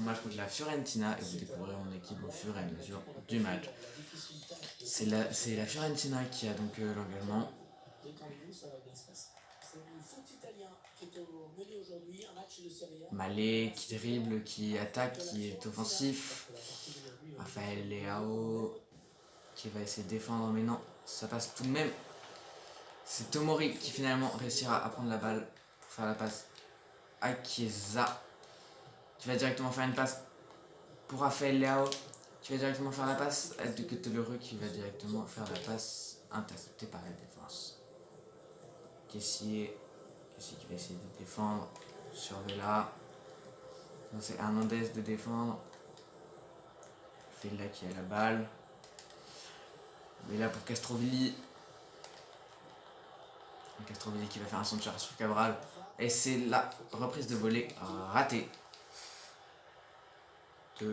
match contre la Fiorentina et vous découvrirez mon équipe au fur et à mesure du match. C'est la Fiorentina qui a donc l'engagement. Malé qui dribble, qui attaque, qui est offensif. Raphaël Leao qui va essayer de défendre, mais non, ça passe tout de même. C'est Tomori qui finalement réussira à prendre la balle pour faire la passe à Chiesa, qui va directement faire une passe pour Raphaël Leao, qui va directement faire la passe à De Kettelere, qui va directement faire la passe interceptée par la défense. Kessié qui va essayer de défendre sur Vela. C'est Hernandez de défendre. Vela qui a la balle. Vela pour Castrovilli. Castrovilli qui va faire un centre sur Cabral. Et c'est la reprise de volée ratée. Là,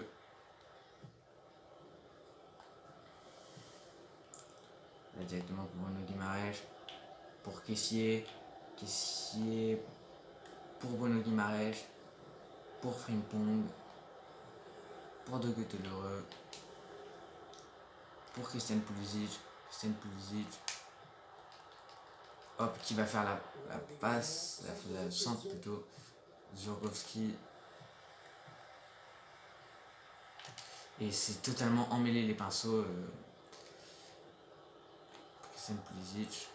directement pour Bruno Guimaraes. Pour Kessié pour Bruno Guimaraes. Pour Frimpong. Pour De Kettelere. Pour Christian Pulisic. Hop, qui va faire la passe, la centre plutôt. Zurkowski. Et c'est totalement emmêlé les pinceaux. Christian Pulisic.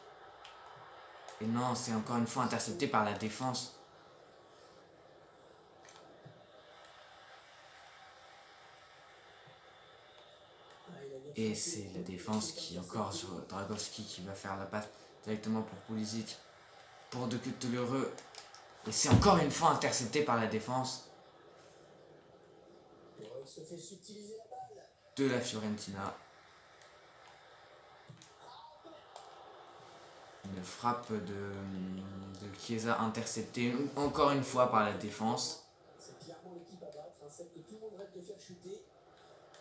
Et non, c'est encore une fois intercepté par la défense. Et c'est la défense qui encore sur Dragowski qui va faire la passe directement pour Pulisic, pour De Kettelere. Et c'est encore une fois intercepté par la défense de la Fiorentina. Une frappe de Chiesa interceptée encore une fois par la défense. C'est clairement l'équipe à battre, celle que tout le monde rêve de faire chuter.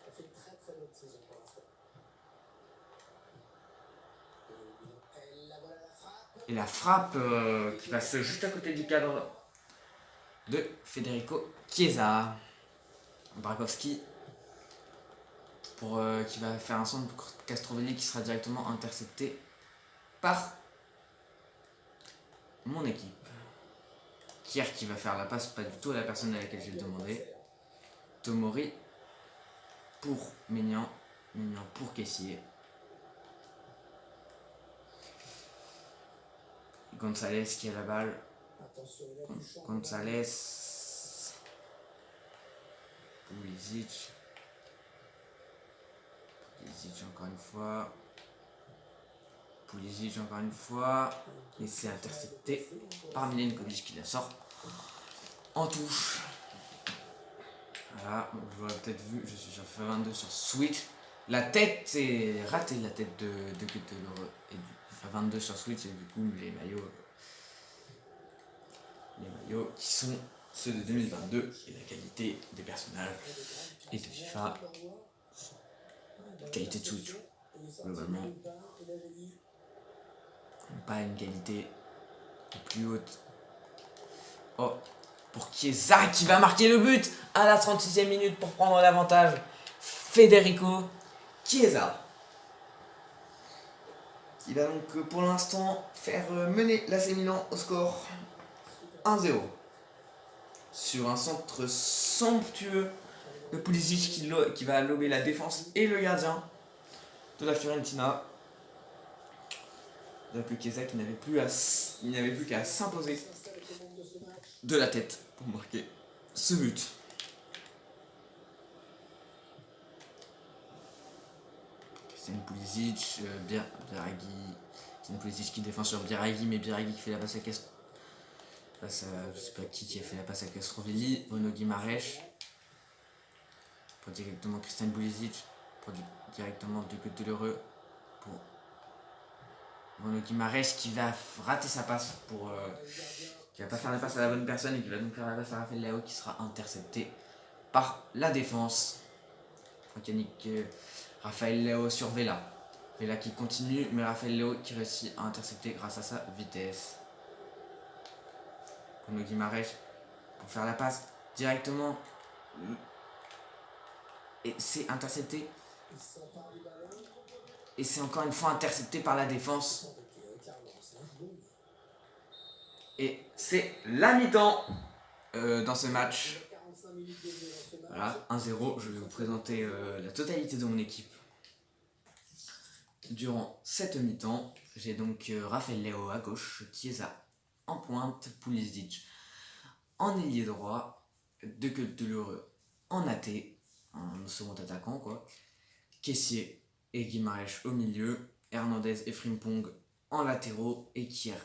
Elle fait une très très bonne saison pour l'instant. Et la frappe qui passe juste à côté du cadre de Federico Chiesa. Brakowski qui va faire un centre pour Castrovilli qui sera directement intercepté par mon équipe. Kier qui va faire la passe, pas du tout à la personne à laquelle j'ai demandé. Tomori pour Maignan pour Kessié. Gonzalez qui a la balle. Gonzalez. Pulisic encore une fois. Et c'est intercepté par Milenkovic qui la sort en touche. Voilà, vous l'aurez peut-être vu, je suis sur F22 sur Switch. La tête est ratée, la tête de Kettelere. Et du F22 sur Switch, et du coup les maillots qui sont ceux de 2022 et la qualité des personnages et de FIFA, qualité de Switch globalement, pas une qualité plus haute. Oh, pour Chiesa qui va marquer le but à la 36e minute pour prendre l'avantage. Federico Chiesa qui va donc pour l'instant faire mener l'AC Milan au score 1-0 sur un centre somptueux de Pulisic qui va lober la défense et le gardien de la Fiorentina. Donc le Chiesa qui n'avait plus qu'à s'imposer de la tête pour marquer ce but. Christian Pulisic, Biraghi. Christian Pulisic qui défend sur Biraghi, mais Biraghi qui fait la passe à je sais pas qui a fait la passe à Castrovilli. Bruno Guimaraes pour directement Christian Pulisic, pour directement De Kettelere, pour Bruno Guimaraes qui va rater sa passe qui va pas faire la passe à la bonne personne et qui va donc faire la passe à Raphaël Leao qui sera intercepté par la défense. Raphaël Leao sur Vela qui continue, mais Raphaël Leao qui réussit à intercepter grâce à sa vitesse. Bruno Guimaraes pour faire la passe directement Et c'est intercepté. Et c'est encore une fois intercepté par la défense. Et c'est la mi-temps dans ce match. Voilà, 1-0. Je vais vous présenter la totalité de mon équipe. Durant cette mi-temps, j'ai donc Rafael Leao à gauche, Chiesa en pointe, Pulisic en ailier droit, De Ketelaere en AT, en second attaquant quoi, Kessié et Guimarães au milieu, Hernandez et Frimpong en latéraux et Kier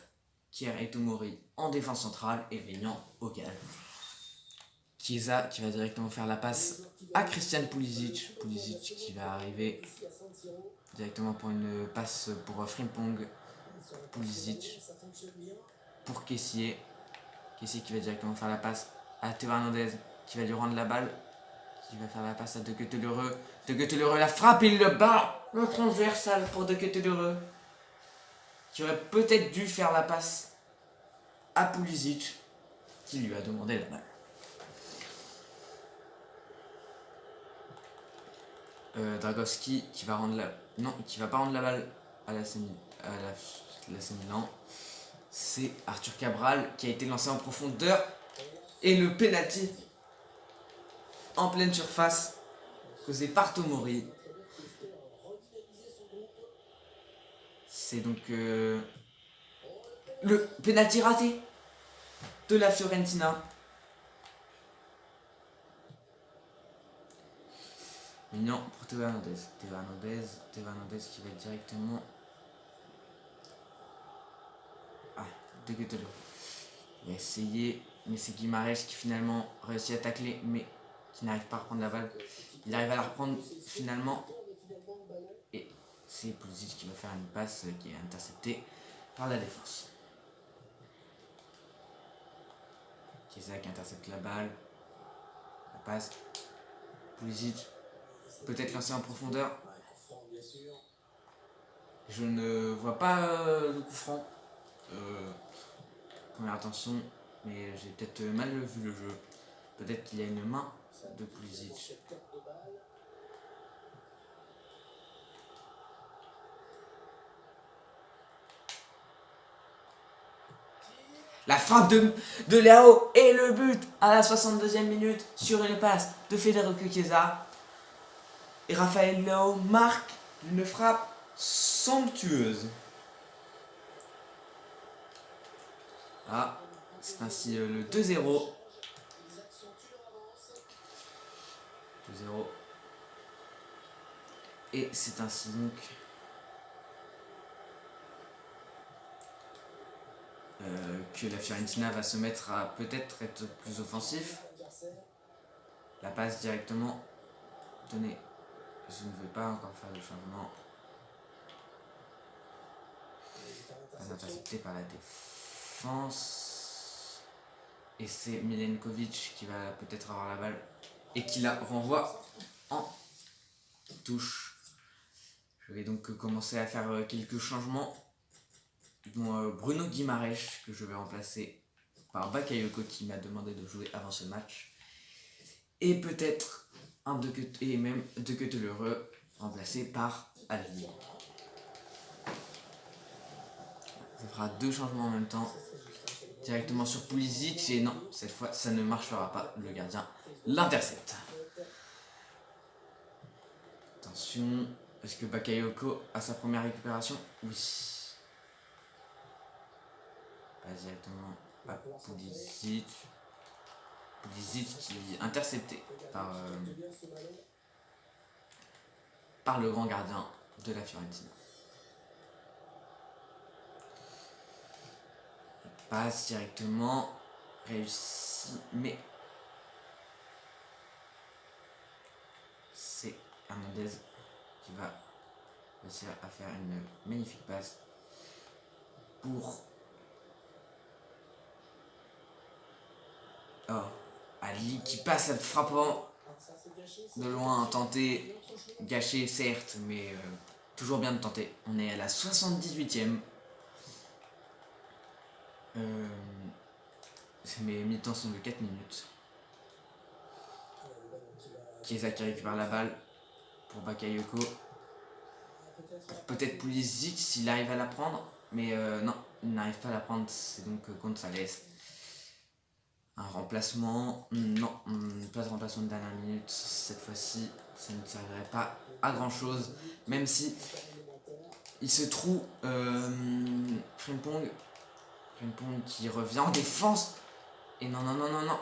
et Tomori en défense centrale et Vignan au gal. Chiesa qui va directement faire la passe à Christian Pulisic qui va arriver directement pour une passe pour Frimpong, Pulisic pour Kessié qui va directement faire la passe à Théo Hernandez qui va lui rendre la balle, qui va faire la passe à De Ketelaere, la frappe, il le bat, le transversal pour De Ketelaere qui aurait peut-être dû faire la passe à Pulisic qui lui a demandé la balle. Dragowski qui va rendre la... Non, qui va pas rendre la balle à la Milan. C'est Arthur Cabral qui a été lancé en profondeur. Et le penalty en pleine surface causé par Tomori. C'est donc le penalty raté de la Fiorentina. Mignon pour Théo Hernandez. Théo Hernandez qui va directement... De Ketelaere. Il va essayer, mais c'est Guimarães qui finalement réussit à tacler, mais qui n'arrive pas à reprendre la balle. Il arrive à la reprendre finalement. Et c'est Pulisic qui va faire une passe qui est interceptée par la défense. Chiesa qui intercepte la balle. La passe. Pulisic peut-être lancé en profondeur. Je ne vois pas le coup franc. Première attention, mais j'ai peut-être mal vu le jeu. Peut-être qu'il y a une main de Pulisic. La frappe de Leao et le but à la 62e minute sur une passe de Federico Chiesa. Et Rafael Leao marque d'une frappe somptueuse. Ah, c'est ainsi le 2-0. 2-0. Et c'est ainsi donc que la Fiorentina va se mettre à peut-être être plus offensif. La passe directement donnée. Je ne vais pas encore faire de changement. Pas intercepté par la défense. Et c'est Milenkovic qui va peut-être avoir la balle et qui la renvoie en touche. Je vais donc commencer à faire quelques changements. Dont Bruno Guimarães que je vais remplacer par Bakayoko qui m'a demandé de jouer avant ce match. Et peut-être même De Ketelaere remplacé par Ali. Ça fera deux changements en même temps. Directement sur Pulisic et non, cette fois ça ne marchera pas. Le gardien l'intercepte. Attention, est-ce que Bakayoko a sa première récupération? Oui. Pas directement à Pulisic. Pulisic qui est intercepté par le grand gardien de la Fiorentina. Passe directement, réussi, mais c'est Hernandez qui va réussir à faire une magnifique passe pour Ali qui passe en frappant de loin, tenté, gâché certes, mais toujours bien de tenter. On est à la 78e. Mes mi-temps sont de 4 minutes. Chiesa qui récupère la balle pour Bakayoko. Pour peut-être Pulisic s'il arrive à la prendre. Mais non, il n'arrive pas à la prendre. C'est donc Gonzalez. Un remplacement. Non, pas de remplacement de dernière minute. Cette fois-ci, ça ne servirait pas à grand chose. Même si il se trouve Frimpong. Frimpong qui revient en défense. Et non, non, non, non, non.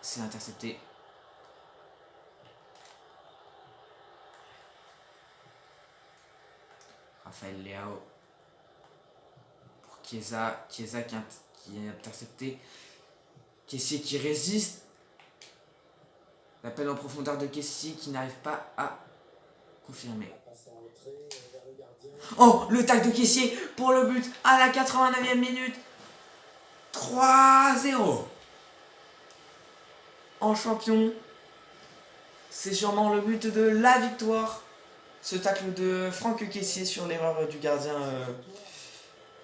C'est intercepté. Raphaël Leao pour Chiesa. Chiesa qui est intercepté. Kessié qui résiste. L'appel en profondeur de Kessié qui n'arrive pas à confirmer. Oh, le tac de Kessié pour le but à la 89e minute. 3-0. En champion. C'est sûrement le but de la victoire. Ce tacle de Franck Kessié sur l'erreur du gardien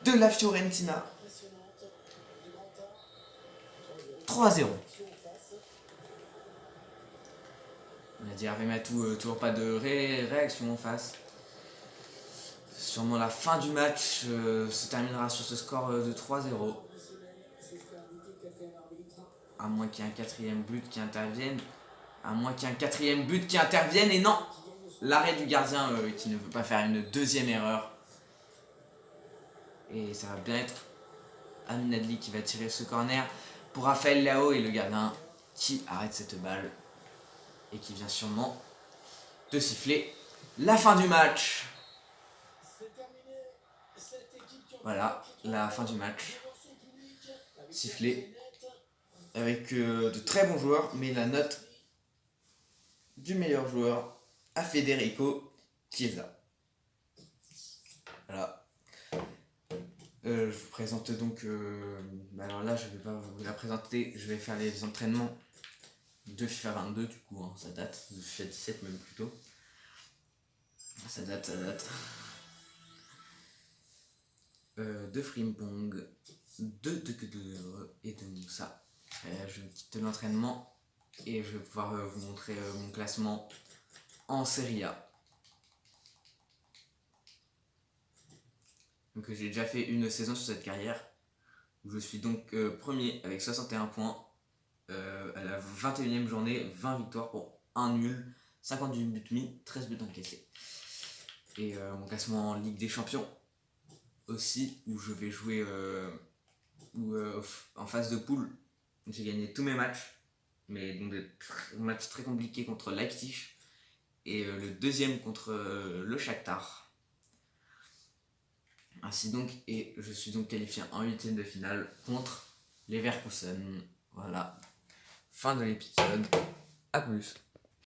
de la Fiorentina. 3-0. On a dit Hervé Matou, toujours pas de réaction en face. Sûrement la fin du match se terminera sur ce score de 3-0. À moins qu'il y ait un quatrième but qui intervienne. À moins qu'il y ait un quatrième but qui intervienne. Et non, l'arrêt du gardien qui ne veut pas faire une deuxième erreur. Et ça va bien être Amin Adli qui va tirer ce corner pour Raphaël Leao et le gardien qui arrête cette balle. Et qui vient sûrement de siffler la fin du match. Voilà, la fin du match. Sifflé avec de très bons joueurs, mais la note du meilleur joueur à Federico Chiesa. Voilà. Je vous présente donc... alors là, je ne vais pas vous la présenter, je vais faire les entraînements de FIFA 22 du coup, hein, ça date, de FIFA 17 même plutôt. Ça date. De Frimpong, et de Moussa. Je quitte l'entraînement et je vais pouvoir vous montrer mon classement en Serie A. Donc j'ai déjà fait une saison sur cette carrière où je suis donc premier avec 61 points à la 21e journée, 20 victoires pour 1 nul, 58 buts mis, 13 buts encaissés. Et mon classement en Ligue des Champions aussi, où je vais jouer en phase de poule. J'ai gagné tous mes matchs, mais donc des matchs très compliqués contre Leipzig et le deuxième contre le Shakhtar. Ainsi donc, et je suis donc qualifié en 8e de finale contre Leverkusen. Voilà, fin de l'épisode, à plus.